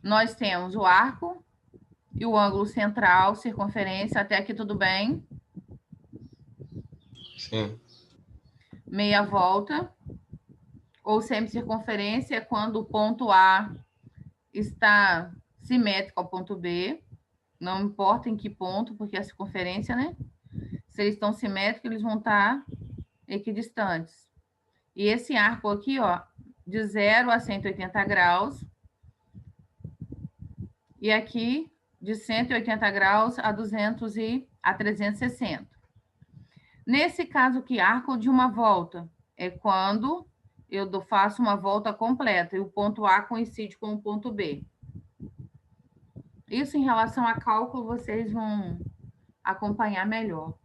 nós temos o arco e o ângulo central, circunferência, até aqui tudo bem? Sim. Meia volta, ou semicircunferência, é quando o ponto A está simétrico ao ponto B, não importa em que ponto, porque a circunferência, né? Se eles estão simétricos, eles vão estar equidistantes. E esse arco aqui, ó, de 0 a 180 graus, e aqui de 180 graus a 360. Nesse caso aqui, arco de uma volta, é quando eu faço uma volta completa e o ponto A coincide com o ponto B. Isso em relação a cálculo, vocês vão acompanhar melhor.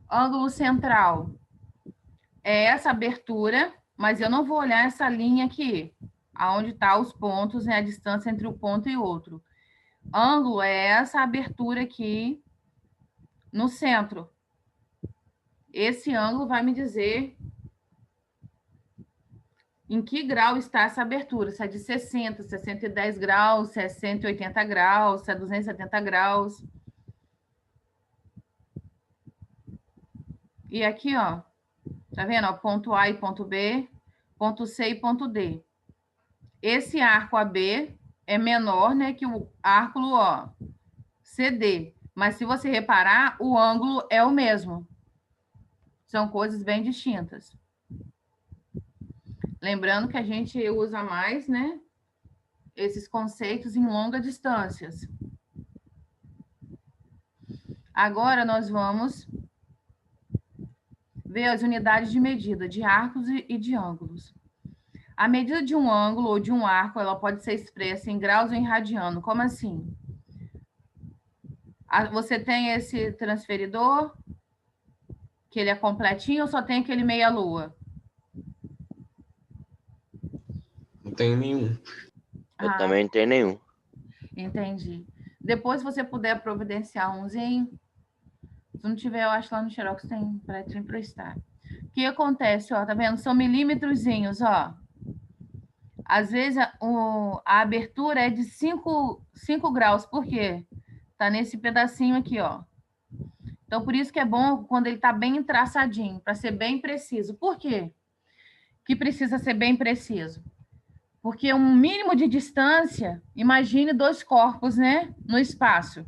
Ângulo central é essa abertura, mas eu não vou olhar essa linha aqui, aonde tá os pontos, né, a distância entre um ponto e outro. Ângulo é essa abertura aqui no centro. Esse ângulo vai me dizer em que grau está essa abertura, se é de 60, se é 110 graus, se é 180 graus, se é 270 graus. E aqui, ó, tá vendo? Ó, ponto A e ponto B, ponto C e ponto D. Esse arco AB é menor, né, que o arco, ó, CD. Mas se você reparar, o ângulo é o mesmo. São coisas bem distintas. Lembrando que a gente usa mais, né, esses conceitos em longas distâncias. Agora nós vamos ver as unidades de medida de arcos e de ângulos. A medida de um ângulo ou de um arco, ela pode ser expressa em graus ou em radiano. Como assim? Você tem esse transferidor, que ele é completinho, ou só tem aquele meia-lua? Não tem nenhum. Eu também não tenho nenhum. Entendi. Depois, se você puder providenciar umzinho, se não tiver, eu acho lá no Xerox tem para te emprestar. O que acontece, ó, tá vendo? São milímetrozinhos, ó. Às vezes a abertura é de 5 graus, por quê? Tá nesse pedacinho aqui, ó. Então, por isso que é bom quando ele tá bem traçadinho, para ser bem preciso. Por quê que precisa ser bem preciso? Porque um mínimo de distância, imagine dois corpos, né, no espaço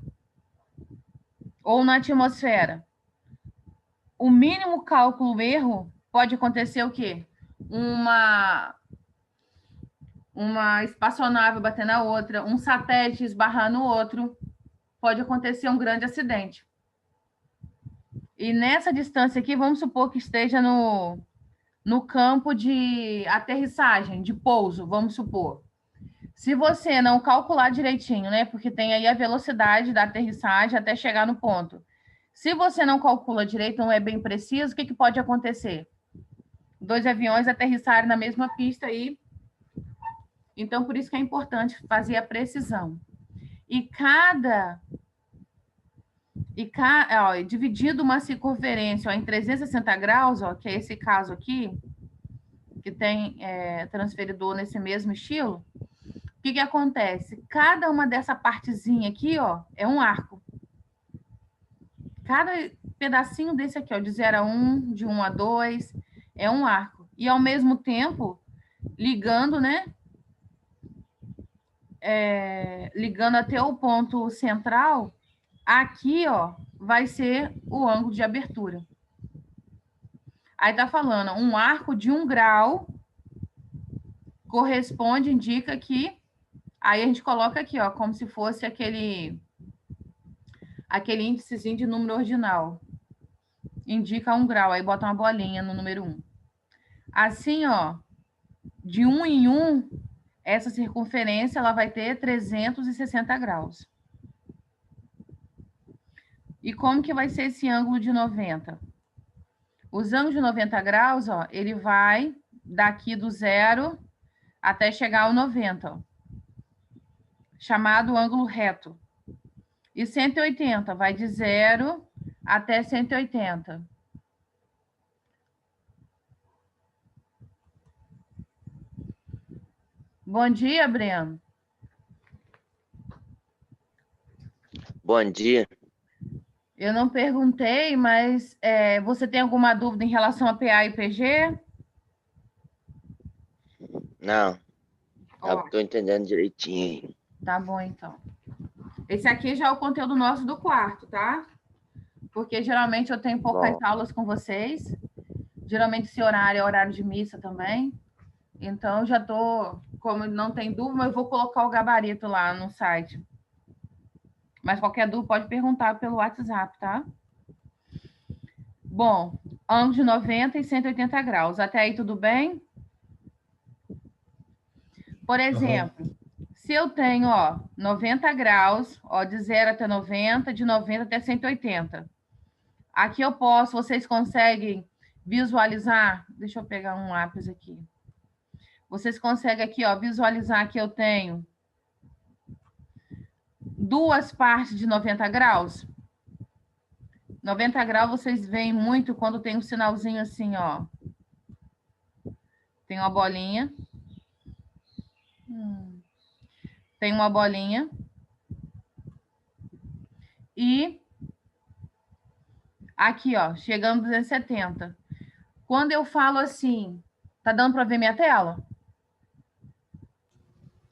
ou na atmosfera. O mínimo cálculo erro pode acontecer o quê? Uma espaçonave bater na outra, um satélite esbarrar no outro, pode acontecer um grande acidente. E nessa distância aqui, vamos supor que esteja no campo de aterrissagem, de pouso, vamos supor. Se você não calcular direitinho, né? Porque tem aí a velocidade da aterrissagem até chegar no ponto. Se você não calcula direito, não é bem preciso, o que pode acontecer? Dois aviões aterrissarem na mesma pista aí. Então, por isso que é importante fazer a precisão. Dividido uma circunferência ó, em 360 graus, ó, que é esse caso aqui, que tem transferidor nesse mesmo estilo, o que acontece? Cada uma dessa partezinha aqui, ó, é um arco. Cada pedacinho desse aqui, ó, de 0 a 1, de 1 a 2, é um arco. E, ao mesmo tempo, ligando, né? Ligando até o ponto central, aqui, ó, vai ser o ângulo de abertura. Aí tá falando, um arco de 1 grau corresponde, indica que... Aí a gente coloca aqui, ó, como se fosse aquele índicezinho de número ordinal. Indica 1 grau, aí bota uma bolinha no número 1. Assim, ó, de 1 em 1, essa circunferência ela vai ter 360 graus. E como que vai ser esse ângulo de 90? Os ângulos de 90 graus, ó, ele vai daqui do 0 até chegar ao 90, ó, chamado ângulo reto. E 180 vai de 0 até 180. Bom dia, Breno. Bom dia. Eu não perguntei, mas você tem alguma dúvida em relação a PA e PG? Não, Ó, tô entendendo direitinho aí. tá bom, então. Esse aqui já é o conteúdo nosso do quarto, tá? Porque geralmente eu tenho poucas Bom, aulas com vocês. Geralmente esse horário é horário de missa também. Então, eu já tô, como não tem dúvida, eu vou colocar o gabarito lá no site. Mas qualquer dúvida pode perguntar pelo WhatsApp, tá? Bom, ângulo de 90 e 180 graus. Até aí tudo bem? Por exemplo, se eu tenho, ó, 90 graus, ó, de 0 até 90, de 90 até 180. Aqui eu posso, vocês conseguem visualizar? Deixa eu pegar um lápis aqui. Vocês conseguem aqui, ó, visualizar que eu tenho duas partes de 90 graus? 90 graus vocês veem muito quando tem um sinalzinho assim, ó. Tem uma bolinha. Tem uma bolinha. E aqui, ó, chegando 270. Quando eu falo assim, tá dando para ver minha tela?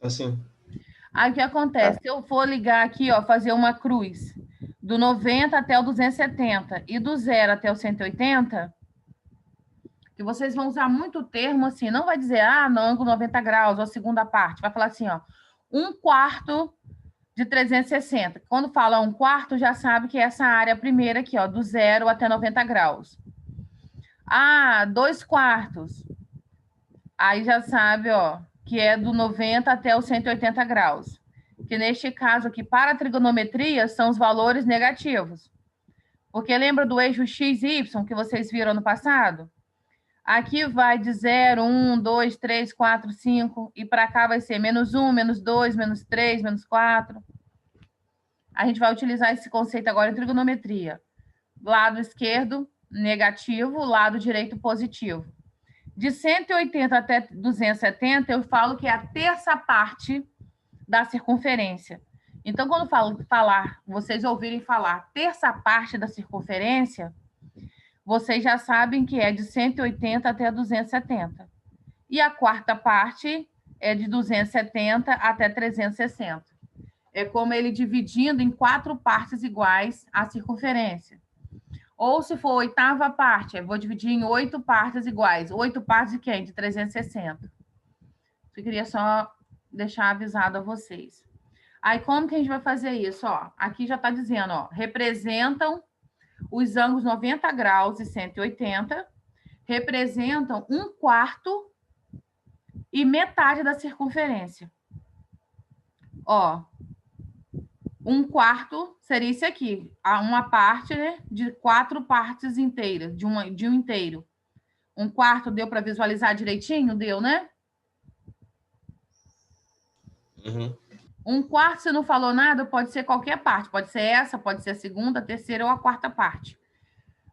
Assim. Aí o que acontece? Se eu for ligar aqui, ó, fazer uma cruz do 90 até o 270 e do 0 até o 180, que vocês vão usar muito o termo assim, não vai dizer, no ângulo 90 graus, ou a segunda parte, vai falar assim, ó, 1/4 de 360. Quando fala 1/4, já sabe que é essa área primeira aqui, ó, do 0 até 90 graus. 2/4. Aí já sabe, ó, que é do 90 até os 180 graus. Que neste caso aqui, para a trigonometria, são os valores negativos. Porque lembra do eixo x e y que vocês viram no passado? Aqui vai de 0, 1, 2, 3, 4, 5, e para cá vai ser -1, -2, -3, -4. A gente vai utilizar esse conceito agora em trigonometria. Lado esquerdo, negativo, lado direito, positivo. De 180 até 270, eu falo que é a terça parte da circunferência. Então, quando vocês ouvirem falar terça parte da circunferência, vocês já sabem que é de 180 até 270. E a quarta parte é de 270 até 360. É como ele dividindo em 4 partes iguais a circunferência. Ou se for a oitava parte, eu vou dividir em 8 partes iguais. 8 partes de quem? De 360. Eu queria só deixar avisado a vocês. Aí, como que a gente vai fazer isso? Ó, aqui já está dizendo, ó, representam os ângulos 90 graus e 180, representam 1/4 e metade da circunferência. Ó, 1/4 seria isso aqui, uma parte, né, de 4 partes inteiras, de um inteiro. 1/4 deu para visualizar direitinho? Deu, né? Uhum. 1/4, se não falou nada, pode ser qualquer parte. Pode ser essa, pode ser a segunda, a terceira ou a quarta parte.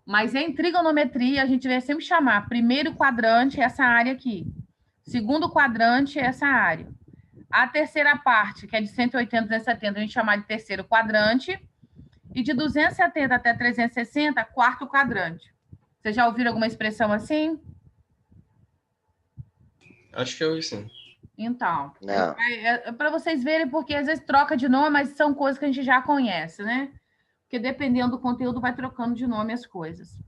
Mas em trigonometria, a gente vai sempre chamar primeiro quadrante essa área aqui. Segundo quadrante essa área. A terceira parte, que é de 180 a 270, a gente chama de terceiro quadrante. E de 270 até 360, quarto quadrante. Vocês já ouviram alguma expressão assim? Acho que eu sim. Então, não. é para vocês verem, porque às vezes troca de nome, mas são coisas que a gente já conhece, né? Porque dependendo do conteúdo, vai trocando de nome as coisas.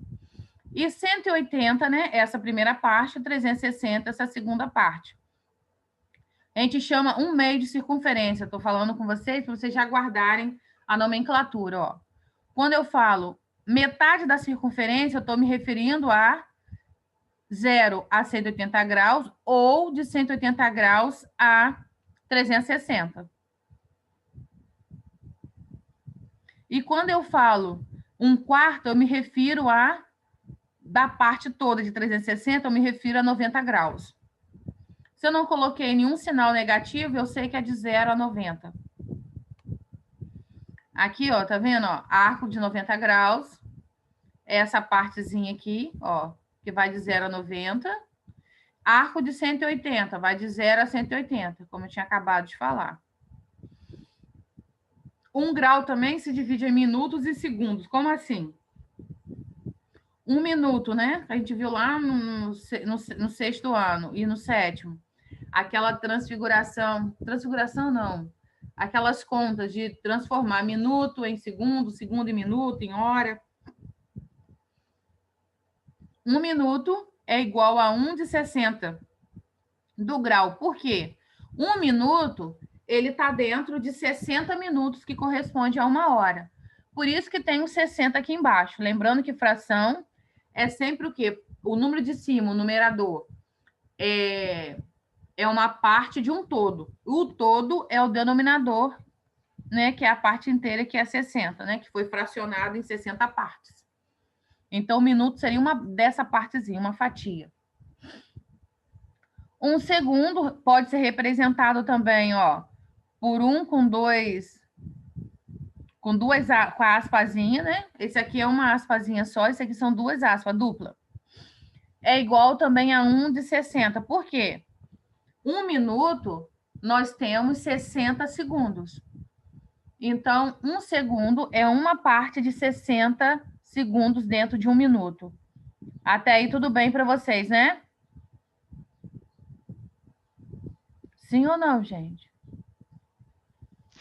E 180, né? Essa primeira parte, 360, essa segunda parte. A gente chama 1/2 de circunferência. Estou falando com vocês para vocês já guardarem a nomenclatura, ó. Quando eu falo metade da circunferência, eu estou me referindo a 0 a 180 graus ou de 180 graus a 360. E quando eu falo 1/4, eu me refiro a da parte toda de 360, eu me refiro a 90 graus. Se eu não coloquei nenhum sinal negativo, eu sei que é de 0 a 90. Aqui, ó, tá vendo? Ó, arco de 90 graus. Essa partezinha aqui, ó, que vai de 0 a 90. Arco de 180, vai de 0 a 180, como eu tinha acabado de falar. 1 grau também se divide em minutos e segundos. Como assim? 1 minuto, né? A gente viu lá no 6º ano e no 7º. Aquela transfiguração. Transfiguração, não. Aquelas contas de transformar minuto em segundo, segundo em minuto, em hora. 1 minuto é igual a 1 de 60 do grau. Por quê? 1 minuto, ele está dentro de 60 minutos, que corresponde a 1 hora. Por isso que tem o 60 aqui embaixo. Lembrando que fração é sempre o quê? O número de cima, o numerador, é uma parte de um todo. O todo é o denominador, né, que é a parte inteira, que é 60, né, que foi fracionado em 60 partes. Então, o minuto seria uma dessa partezinha, uma fatia. 1 segundo pode ser representado também, ó, por 1 com com a aspazinha, né? Esse aqui é uma aspazinha só, esse aqui são 2 aspas, dupla. É igual também a 1 de 60. Por quê? 1 minuto, nós temos 60 segundos. Então, 1 segundo é uma parte de 60 segundos dentro de 1 minuto. Até aí tudo bem para vocês, né? Sim ou não, gente?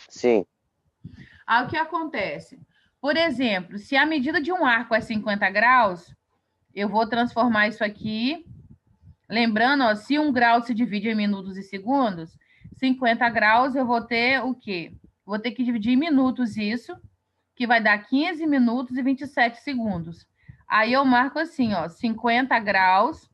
Sim. Aí o que acontece? Por exemplo, se a medida de um arco é 50 graus, eu vou transformar isso aqui. Lembrando, ó, se 1 grau se divide em minutos e segundos, 50 graus eu vou ter o quê? Vou ter que dividir em minutos isso, que vai dar 15 minutos e 27 segundos. Aí eu marco assim, ó, 50 graus,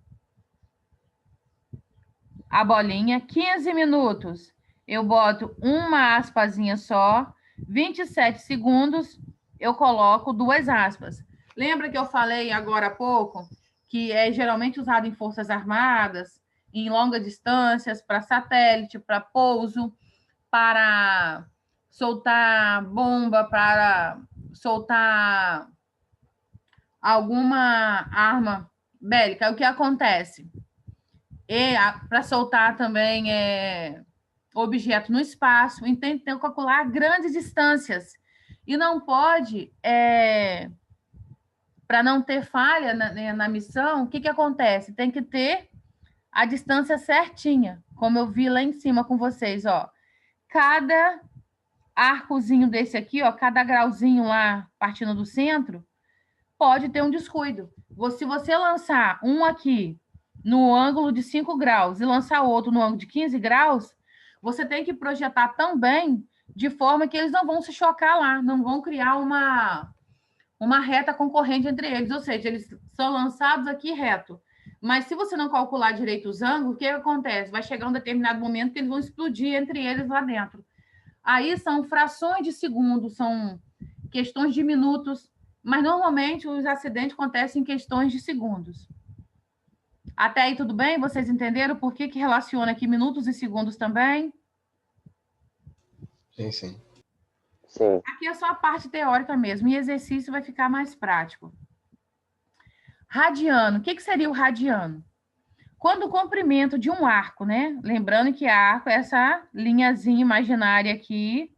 a bolinha, 15 minutos. Eu boto uma aspazinha só, 27 segundos, eu coloco 2 aspas. Lembra que eu falei agora há pouco que é geralmente usado em forças armadas, em longas distâncias, para satélite, para pouso, para soltar bomba, para soltar alguma arma bélica. O que acontece? E para soltar também objeto no espaço, então tem que calcular grandes distâncias. E não pode, para não ter falha na missão, o que acontece? Tem que ter a distância certinha, como eu vi lá em cima com vocês, ó. Cada arcozinho desse aqui, ó, cada grauzinho lá partindo do centro, pode ter um descuido. Se você lançar um aqui no ângulo de 5 graus e lançar outro no ângulo de 15 graus, você tem que projetar também de forma que eles não vão se chocar lá, não vão criar uma reta concorrente entre eles, ou seja, eles são lançados aqui reto. Mas se você não calcular direito os ângulos, o que acontece? Vai chegar um determinado momento que eles vão explodir entre eles lá dentro. Aí são frações de segundo, são questões de minutos, mas normalmente os acidentes acontecem em questões de segundos. Até aí tudo bem? Vocês entenderam por que relaciona aqui minutos e segundos também? Sim, sim. Sim. Aqui é só a parte teórica mesmo, e exercício vai ficar mais prático. Radiano. O que seria o radiano? Quando o comprimento de um arco, né? Lembrando que arco é essa linhazinha imaginária aqui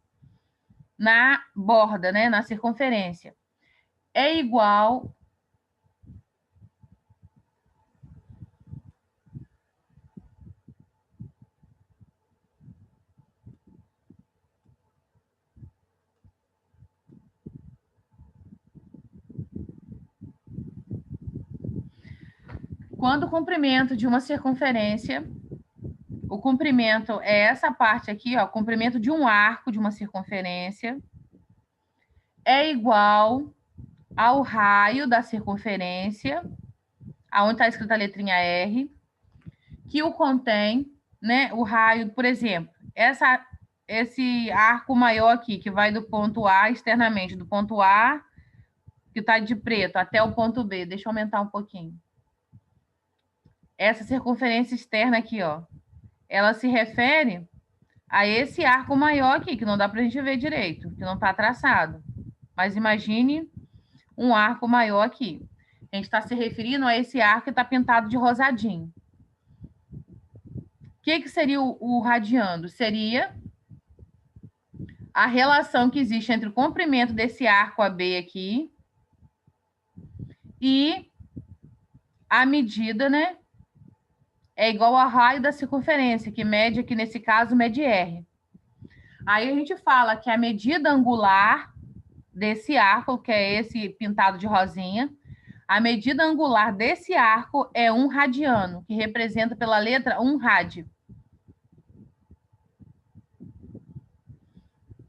na borda, né? Na circunferência. É igual quando o comprimento de uma circunferência, o comprimento é essa parte aqui, ó, comprimento de um arco de uma circunferência é igual ao raio da circunferência, aonde está escrita a letrinha R, que o contém, né? O raio, por exemplo, esse arco maior aqui, que vai do ponto A externamente, do ponto A, que está de preto, até o ponto B. Deixa eu aumentar um pouquinho. Essa circunferência externa aqui, ó, ela se refere a esse arco maior aqui, que não dá para a gente ver direito, que não está traçado. Mas imagine um arco maior aqui. A gente está se referindo a esse arco que está pintado de rosadinho. O que seria o radiando? Seria a relação que existe entre o comprimento desse arco AB aqui e a medida, né? É igual ao raio da circunferência, que mede aqui, nesse caso, mede R. Aí a gente fala que a medida angular desse arco, que é esse pintado de rosinha, a medida angular desse arco é 1 radiano, que representa pela letra 1 rádio.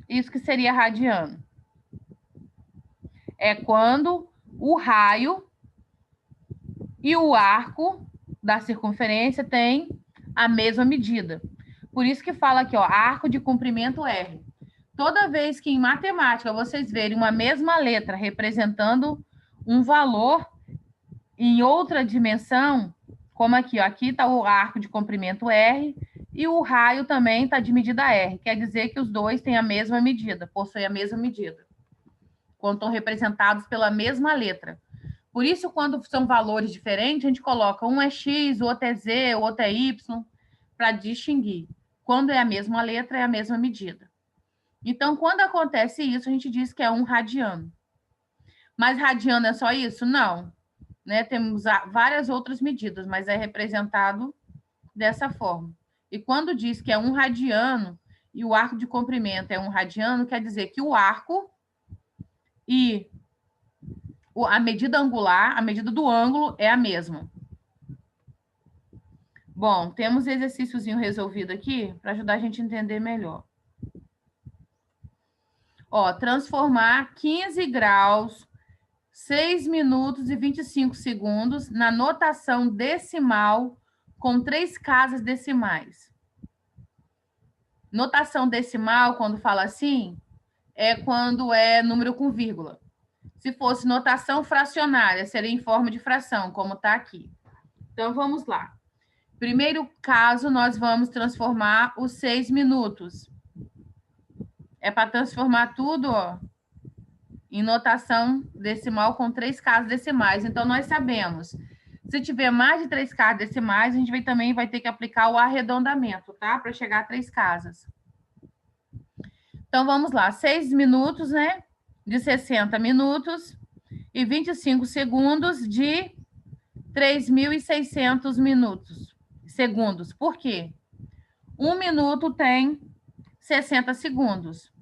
Isso que seria radiano. É quando o raio e o arco da circunferência têm a mesma medida. Por isso que fala aqui, ó, arco de comprimento R. Toda vez que em matemática vocês verem uma mesma letra representando um valor em outra dimensão, como aqui, ó, aqui está o arco de comprimento R e o raio também está de medida R. Quer dizer que os dois têm a mesma medida, possuem a mesma medida, quando estão representados pela mesma letra. Por isso, quando são valores diferentes, a gente coloca um é X, o outro é Z, o outro é Y, para distinguir. Quando é a mesma letra, é a mesma medida. Então, quando acontece isso, a gente diz que é 1 radiano. Mas radiano é só isso? Não. Né? Temos várias outras medidas, mas é representado dessa forma. E quando diz que é 1 radiano e o arco de comprimento é 1 radiano, quer dizer que o arco e a medida angular, a medida do ângulo é a mesma. Bom, temos exercíciozinho resolvido aqui para ajudar a gente a entender melhor. Ó, transformar 15 graus, 6 minutos e 25 segundos na notação decimal com 3 casas decimais. Notação decimal, quando fala assim, é quando é número com vírgula. Se fosse notação fracionária, seria em forma de fração, como está aqui. Então, vamos lá. Primeiro caso, nós vamos transformar os 6 minutos. É para transformar tudo, ó, em notação decimal com 3 casas decimais. Então, nós sabemos, se tiver mais de 3 casas decimais, a gente também vai ter que aplicar o arredondamento, tá? Para chegar a 3 casas. Então, vamos lá. 6 minutos, né? De 60 minutos e 25 segundos de 3.600 segundos. Por quê? 1 minuto tem 60 segundos.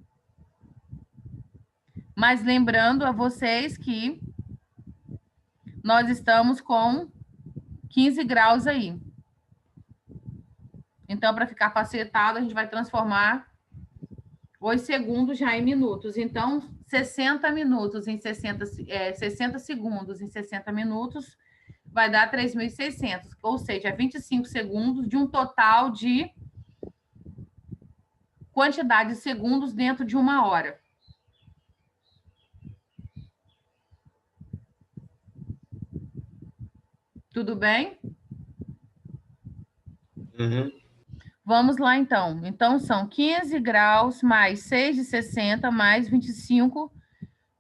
Mas lembrando a vocês que nós estamos com 15 graus aí. Então, para ficar facilitado, a gente vai transformar os segundos já em minutos. Então, 60 minutos em 60 segundos em 60 minutos vai dar 3.600, ou seja, 25 segundos de um total de quantidade de segundos dentro de 1 hora. Tudo bem? Uhum. Vamos lá, então. Então, são 15 graus mais 6 de 60 mais 25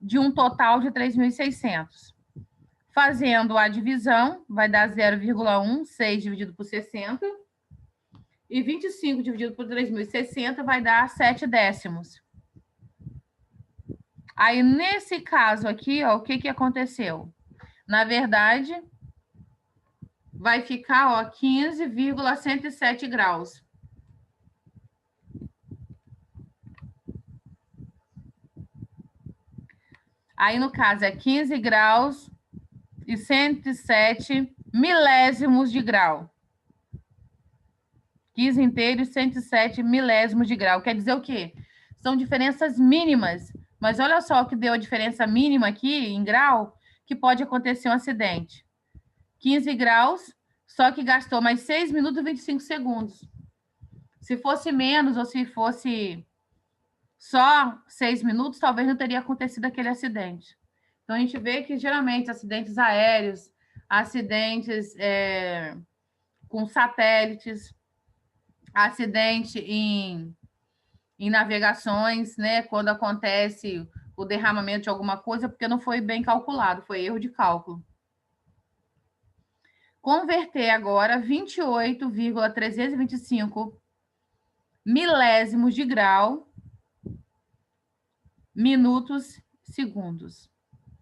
de um total de 3.600. Fazendo a divisão, vai dar 0,1, 6 dividido por 60. E 25 dividido por 3.060 vai dar 7 décimos. Aí, nesse caso aqui, ó, o que aconteceu? Na verdade, vai ficar, ó, 15,107 graus. Aí, no caso, é 15 graus e 107 milésimos de grau. 15 inteiro e 107 milésimos de grau. Quer dizer o quê? São diferenças mínimas. Mas olha só o que deu a diferença mínima aqui, em grau, que pode acontecer um acidente. 15 graus, só que gastou mais 6 minutos e 25 segundos. Se fosse menos ou se fosse só 6 minutos, talvez não teria acontecido aquele acidente. Então, a gente vê que, geralmente, acidentes aéreos, acidentes com satélites, acidente em navegações, né? Quando acontece o derramamento de alguma coisa, porque não foi bem calculado, foi erro de cálculo. Converter agora 28,325 milésimos de grau minutos, segundos,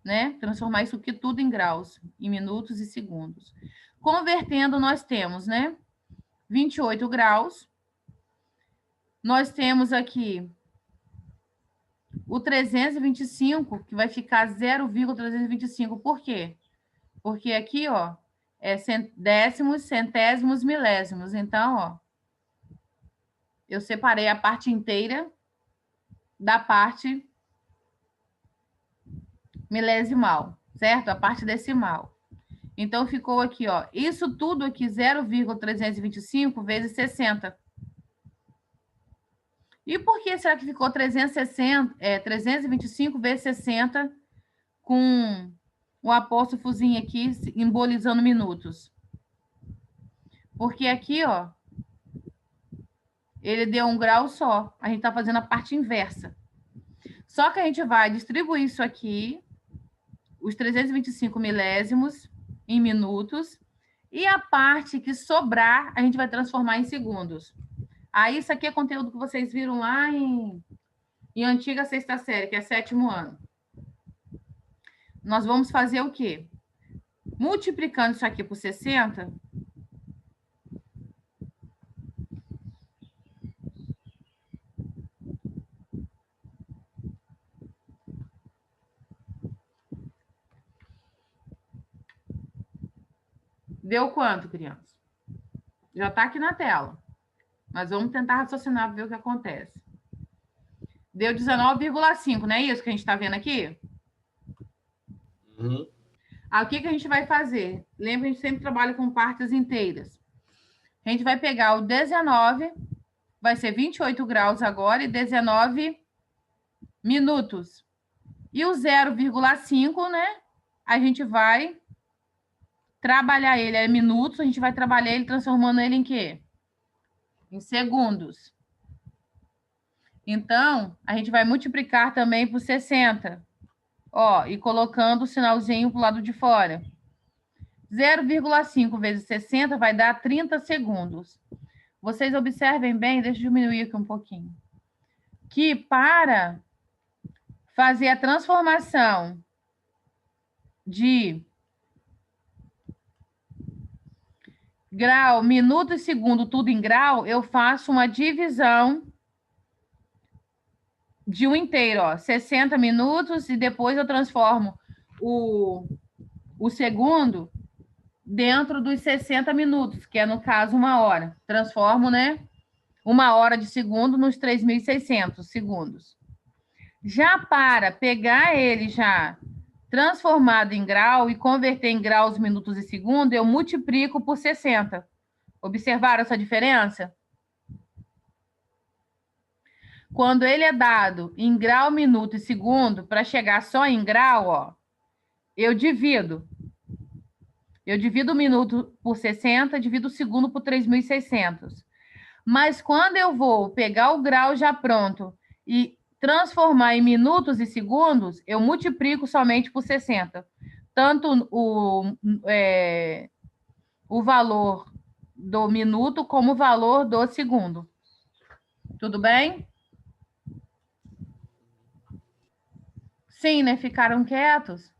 né? Transformar isso aqui tudo em graus, em minutos e segundos. Convertendo, nós temos, né? 28 graus. Nós temos aqui o 325, que vai ficar 0,325. Por quê? Porque aqui, ó, é décimos, centésimos, milésimos. Então, ó, eu separei a parte inteira da parte milesimal, certo? A parte decimal. Então, ficou aqui, ó, isso tudo aqui, 0,325 vezes 60. E por que será que ficou 325 vezes 60 com um apóstrofozinho aqui, simbolizando minutos? Porque aqui, ó, ele deu um grau só. A gente está fazendo a parte inversa. Só que a gente vai distribuir isso aqui, os 325 milésimos, em minutos, e a parte que sobrar, a gente vai transformar em segundos. Aí, isso aqui é conteúdo que vocês viram lá em antiga sexta série, que é 7º ano. Nós vamos fazer o quê? Multiplicando isso aqui por 60. Deu quanto, criança? Já está aqui na tela. Mas vamos tentar raciocinar para ver o que acontece. Deu 19,5, não é isso que a gente está vendo aqui? Uhum. Aí, o que a gente vai fazer? Lembra, a gente sempre trabalha com partes inteiras. A gente vai pegar o 19, vai ser 28 graus agora, e 19 minutos. E o 0,5, né? A gente vai trabalhar ele, é minutos, a gente vai trabalhar ele transformando ele em quê? Em segundos. Então, a gente vai multiplicar também por 60. Ó, e colocando o sinalzinho para o lado de fora. 0,5 vezes 60 vai dar 30 segundos. Vocês observem bem, deixa eu diminuir aqui um pouquinho. Que para fazer a transformação de grau, minuto e segundo, tudo em grau, eu faço uma divisão de um inteiro, ó, 60 minutos, e depois eu transformo o segundo dentro dos 60 minutos, que é, no caso, 1 hora. Transformo, né? 1 hora de segundo nos 3.600 segundos. Já para pegar ele já transformado em grau e converter em graus, minutos e segundo, eu multiplico por 60. Observaram essa diferença? Quando ele é dado em grau, minuto e segundo, para chegar só em grau, ó, eu divido. Eu divido o minuto por 60, divido o segundo por 3.600. Mas quando eu vou pegar o grau já pronto e transformar em minutos e segundos, eu multiplico somente por 60. Tanto o valor do minuto como o valor do segundo. Tudo bem? Sim, né? Ficaram quietos?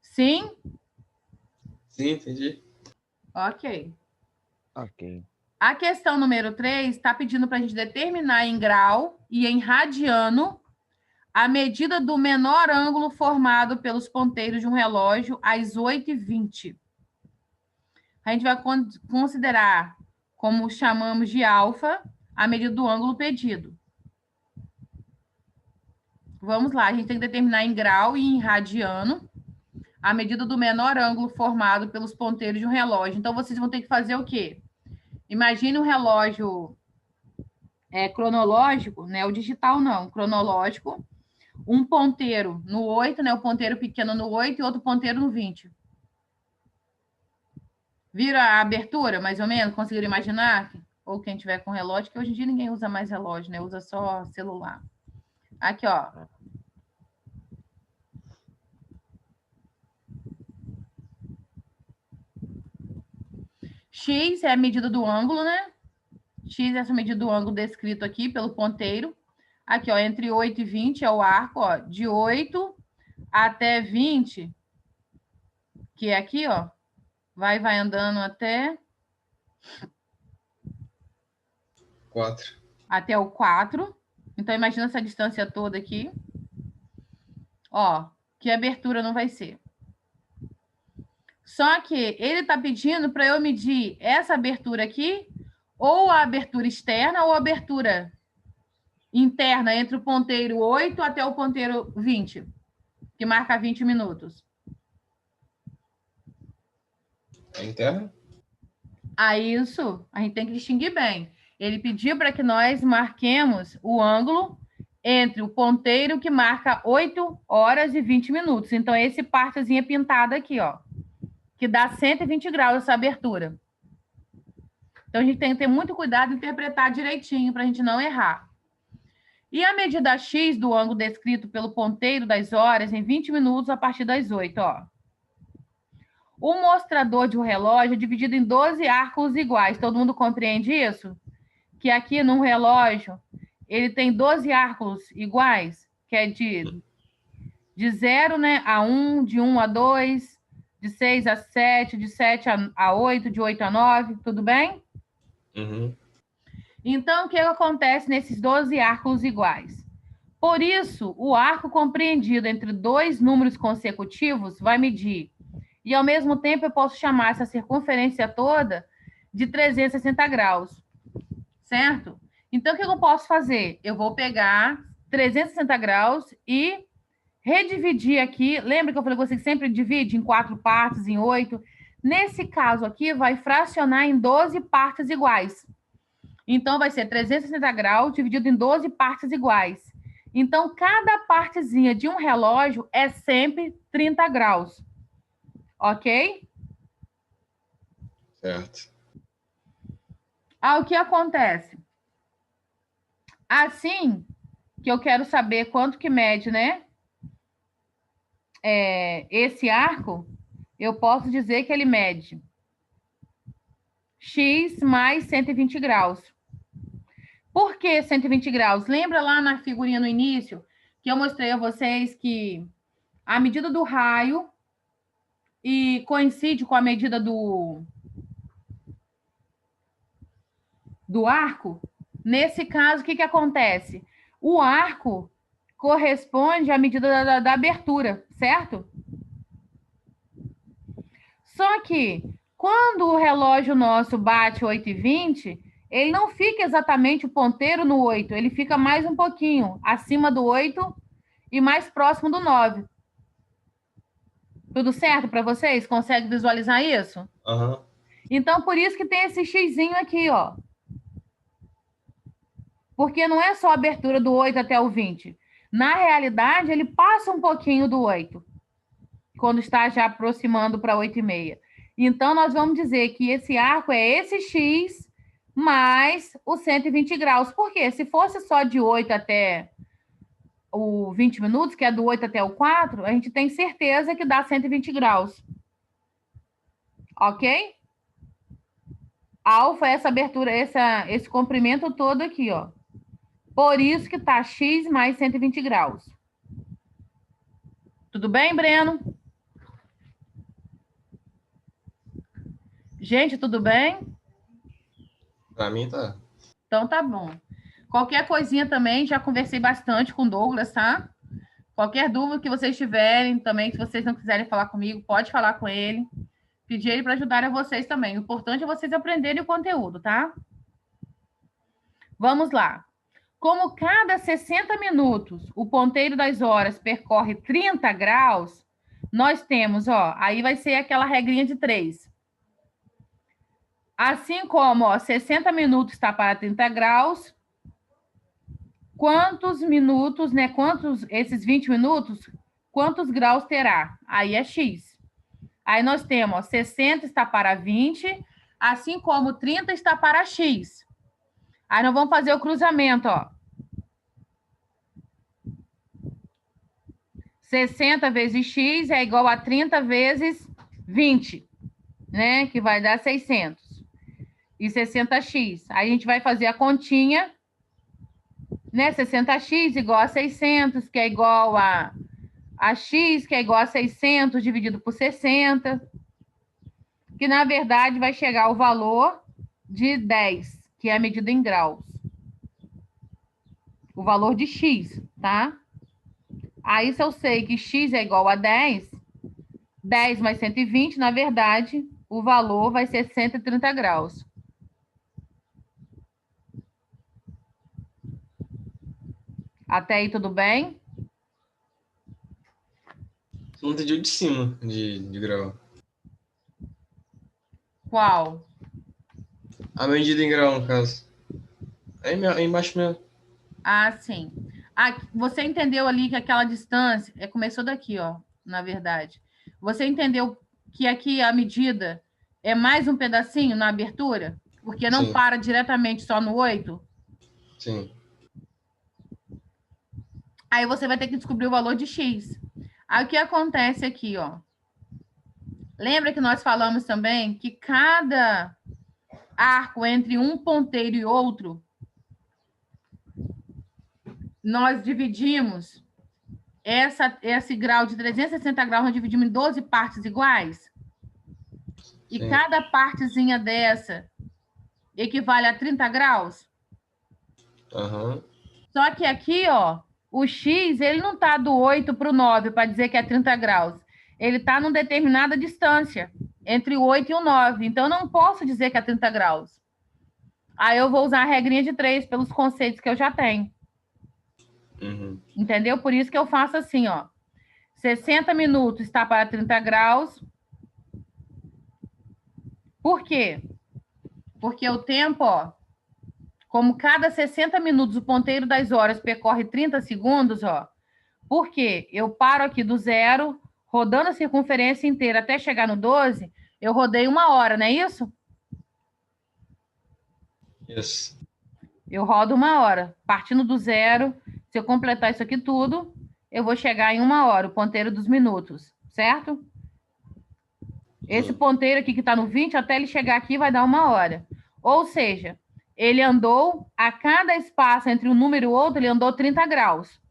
Sim? Sim, entendi. Ok. Ok. A questão número 3 está pedindo para a gente determinar em grau e em radiano a medida do menor ângulo formado pelos ponteiros de um relógio às 8h20. A gente vai considerar, como chamamos de alfa, a medida do ângulo pedido. Vamos lá, a gente tem que determinar em grau e em radiano a medida do menor ângulo formado pelos ponteiros de um relógio. Então, vocês vão ter que fazer o quê? Imagine um relógio cronológico, né? O digital não, cronológico. Um ponteiro no 8, né? O ponteiro pequeno no 8 e outro ponteiro no 20. Viram a abertura, mais ou menos? Conseguiram imaginar? Ou quem tiver com relógio, que hoje em dia ninguém usa mais relógio, né? Usa só celular. Aqui, ó. X é a medida do ângulo, né? X é essa medida do ângulo descrito aqui pelo ponteiro. Aqui, ó, entre 8 e 20 é o arco, ó, de 8 até 20, que é aqui, ó, vai andando até 4. Até o 4. Então, imagina essa distância toda aqui. Ó, que abertura não vai ser. Só que ele está pedindo para eu medir essa abertura aqui, ou a abertura externa, ou a abertura interna, entre o ponteiro 8 até o ponteiro 20, que marca 20 minutos. É interna? Isso, a gente tem que distinguir bem. Ele pediu para que nós marquemos o ângulo entre o ponteiro que marca 8 horas e 20 minutos. Então, é esse partezinha pintada aqui, ó, que dá 120 graus essa abertura. Então, a gente tem que ter muito cuidado em interpretar direitinho para a gente não errar. E a medida X do ângulo descrito pelo ponteiro das horas em 20 minutos a partir das 8, ó. O mostrador de um relógio é dividido em 12 arcos iguais. Todo mundo compreende isso? Que aqui no relógio, ele tem 12 arcos iguais, que é de 0, né, a 1, de 1 a 2, de 6 a 7, de 7 a 8, de 8 a 9, tudo bem? Uhum. Então, o que acontece nesses 12 arcos iguais? Por isso, o arco compreendido entre dois números consecutivos vai medir. E, ao mesmo tempo, eu posso chamar essa circunferência toda de 360 graus. Certo? Então, o que eu posso fazer? Eu vou pegar 360 graus e redividir aqui. Lembra que eu falei que você sempre divide em 4 partes, em 8? Nesse caso aqui, vai fracionar em 12 partes iguais. Então, vai ser 360 graus dividido em 12 partes iguais. Então, cada partezinha de um relógio é sempre 30 graus. Ok? Certo. O que acontece? Assim que eu quero saber quanto que mede, né? Esse arco, eu posso dizer que ele mede X mais 120 graus. Por que 120 graus? Lembra lá na figurinha no início que eu mostrei a vocês que a medida do raio e coincide com a medida do arco? Nesse caso, o que acontece? O arco corresponde à medida da abertura, certo? Só que, quando o relógio nosso bate 8h20, ele não fica exatamente o ponteiro no 8, ele fica mais um pouquinho acima do 8 e mais próximo do 9. Tudo certo para vocês? Consegue visualizar isso? Uhum. Então, por isso que tem esse xizinho aqui, ó. Porque não é só a abertura do 8 até o 20. Na realidade, ele passa um pouquinho do 8, quando está já aproximando para 8h30. Então, nós vamos dizer que esse arco é esse X mais os 120 graus. Por quê? Se fosse só de 8 até o 20 minutos, que é do 8 até o 4, a gente tem certeza que dá 120 graus. Ok? Alfa é essa abertura, esse comprimento todo aqui, ó. Por isso que tá X mais 120 graus. Tudo bem, Breno? Gente, tudo bem? Pra mim tá. Então tá bom. Qualquer coisinha também, já conversei bastante com o Douglas, tá? Qualquer dúvida que vocês tiverem também, se vocês não quiserem falar comigo, pode falar com ele. Pedir ele para ajudar a vocês também. O importante é vocês aprenderem o conteúdo, tá? Vamos lá. Como cada 60 minutos o ponteiro das horas percorre 30 graus, nós temos, ó, aí vai ser aquela regrinha de 3. Assim como, ó, 60 minutos está para 30 graus, quantos minutos, né? Esses 20 minutos, quantos graus terá? Aí é X. Aí nós temos, ó, 60 está para 20, assim como 30 está para X. Aí nós vamos fazer o cruzamento, ó. 60 vezes X é igual a 30 vezes 20, né? Que vai dar 600. E 60x. Aí a gente vai fazer a continha. né? 60x igual a 600, que é igual a x, que é igual a 600 dividido por 60, que na verdade vai chegar ao valor de 10, que é a medida em graus. O valor de x, tá? Aí, se eu sei que x é igual a 10, 10 mais 120, na verdade, o valor vai ser 130 graus. Até aí, tudo bem? Você não entendi o de cima de grau. Qual? A medida em grau, no caso. Aí embaixo mesmo. Ah, sim. Você entendeu ali que aquela distância começou daqui, ó, na verdade. Você entendeu que aqui a medida é mais um pedacinho na abertura? Porque não Sim, para diretamente só no 8? sim. Aí você vai ter que descobrir o valor de x. Aí o que acontece aqui, ó? Lembra que nós falamos também que cada arco entre um ponteiro e outro, nós dividimos esse grau de 360 graus, nós dividimos em 12 partes iguais? E Sim. cada partezinha dessa equivale a 30 graus? Aham. Só que aqui, ó, o x, ele não está do 8 para o 9 para dizer que é 30 graus. Ele está numa determinada distância, entre o 8 e o 9. Então, eu não posso dizer que é 30 graus. Aí eu vou usar a regrinha de 3 pelos conceitos que eu já tenho. Uhum. Entendeu? Por isso que eu faço assim, ó. 60 minutos está para 30 graus. Por quê? Porque o tempo, ó, como cada 60 minutos o ponteiro das horas percorre 30 segundos, ó. Por quê? Eu paro aqui do zero, rodando a circunferência inteira até chegar no 12, eu rodei 1 hora, não é isso? Isso. Eu rodo 1 hora. Partindo do zero, se eu completar isso aqui tudo, eu vou chegar em 1 hora, o ponteiro dos minutos, certo? Esse ponteiro aqui que está no 20, até ele chegar aqui, vai dar 1 hora. Ou seja, ele andou, a cada espaço entre um número e outro, ele andou 30 graus.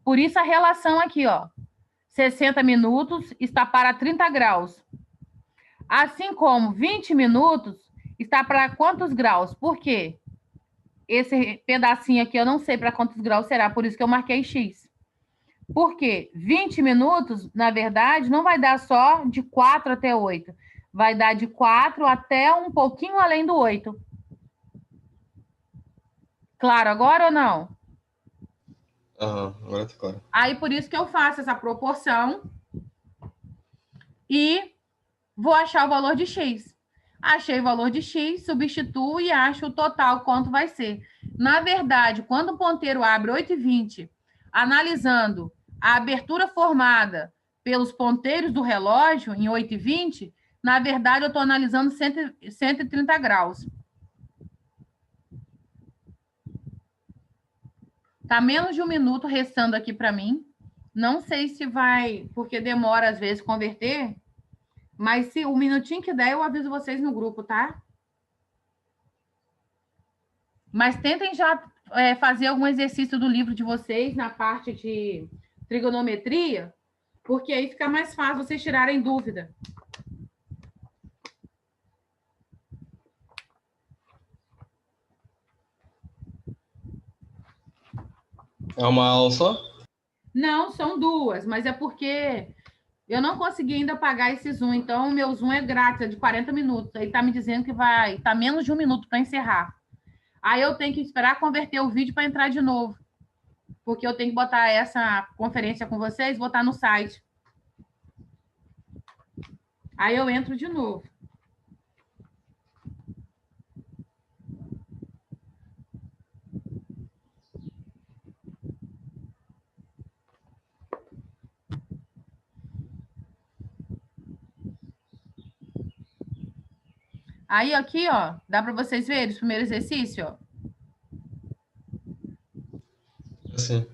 Por isso a relação aqui, ó. 60 minutos está para 30 graus. Assim como 20 minutos está para quantos graus? Por quê? Esse pedacinho aqui eu não sei para quantos graus será, por isso que eu marquei X. Por quê? 20 minutos, na verdade, não vai dar só de 4 até 8. Vai dar de 4 até um pouquinho além do 8. Claro agora ou não? Aham, agora tá claro. Aí, por isso que eu faço essa proporção e vou achar o valor de X. Achei o valor de X, substituo e acho o total quanto vai ser. Na verdade, quando o ponteiro abre 8h20, analisando a abertura formada pelos ponteiros do relógio em 8h20, na verdade, eu estou analisando 130 graus. Está menos de 1 minuto restando aqui para mim. Não sei se vai, porque demora às vezes converter, mas se o minutinho que der, eu aviso vocês no grupo, tá? Mas tentem já fazer algum exercício do livro de vocês na parte de trigonometria, porque aí fica mais fácil vocês tirarem dúvida. É uma aula só? Não, são 2, mas é porque eu não consegui ainda pagar esse Zoom, então o meu Zoom é grátis, é de 40 minutos. Aí tá me dizendo que vai tá menos de 1 minuto para encerrar. Aí eu tenho que esperar converter o vídeo para entrar de novo, porque eu tenho que botar essa conferência com vocês, botar no site. Aí eu entro de novo. Aí aqui, ó, dá para vocês verem o primeiro exercício, ó. Assim.